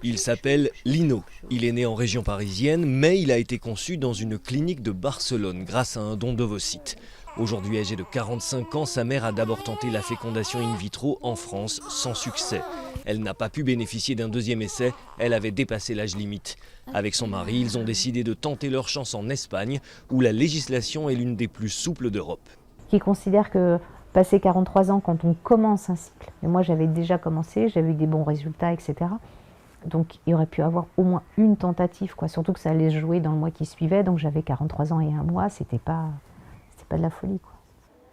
Il s'appelle Lino. Il est né en région parisienne, mais il a été conçu dans une clinique de Barcelone grâce à un don d'ovocytes. Aujourd'hui âgé de 45 ans, sa mère a d'abord tenté la fécondation in vitro en France sans succès. Elle n'a pas pu bénéficier d'un deuxième essai, elle avait dépassé l'âge limite. Avec son mari, ils ont décidé de tenter leur chance en Espagne, où la législation est l'une des plus souples d'Europe. Qui considère que passé 43 ans, quand on commence un cycle, et moi j'avais déjà commencé, j'avais eu des bons résultats, etc. Donc il aurait pu avoir au moins une tentative, quoi. Surtout que ça allait se jouer dans le mois qui suivait, donc j'avais 43 ans et un mois, c'était pas de la folie, quoi.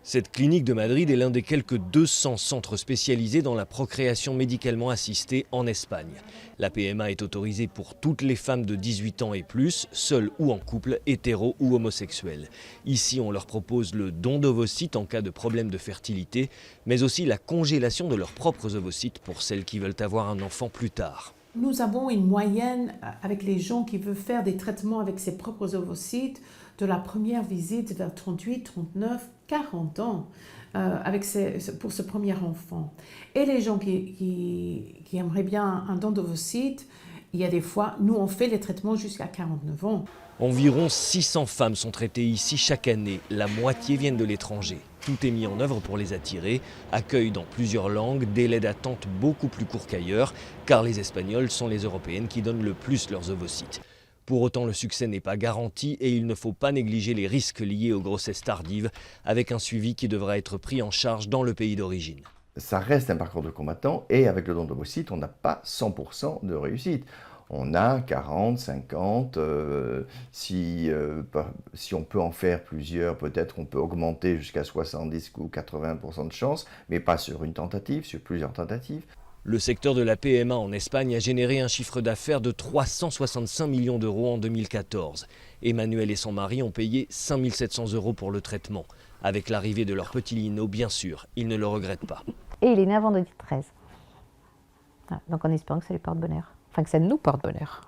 Cette clinique de Madrid est l'un des quelques 200 centres spécialisés dans la procréation médicalement assistée en Espagne. La PMA est autorisée pour toutes les femmes de 18 ans et plus, seules ou en couple, hétéros ou homosexuels. Ici, on leur propose le don d'ovocytes en cas de problème de fertilité, mais aussi la congélation de leurs propres ovocytes pour celles qui veulent avoir un enfant plus tard. Nous avons une moyenne avec les gens qui veulent faire des traitements avec ses propres ovocytes de la première visite vers 38, 39, 40 ans pour ce premier enfant. Et les gens qui aimeraient bien un don d'ovocytes, il y a des fois, nous on fait les traitements jusqu'à 49 ans. Environ 600 femmes sont traitées ici chaque année, la moitié viennent de l'étranger. Tout est mis en œuvre pour les attirer, accueil dans plusieurs langues, délai d'attente beaucoup plus court qu'ailleurs, car les Espagnols sont les Européennes qui donnent le plus leurs ovocytes. Pour autant, le succès n'est pas garanti et il ne faut pas négliger les risques liés aux grossesses tardives, avec un suivi qui devra être pris en charge dans le pays d'origine. Ça reste un parcours de combattant et avec le don d'ovocytes, on n'a pas 100% de réussite. On a 40, 50, si on peut en faire plusieurs, peut-être on peut augmenter jusqu'à 70 ou 80% de chance, mais pas sur une tentative, sur plusieurs tentatives. Le secteur de la PMA en Espagne a généré un chiffre d'affaires de 365 millions d'euros en 2014. Emmanuel et son mari ont payé 5 700 € pour le traitement. Avec l'arrivée de leur petit Lino, bien sûr, ils ne le regrettent pas. Et il est né un vendredi 13. Voilà, donc en espérant que ça lui porte bonheur. Enfin, que ça nous porte bonheur.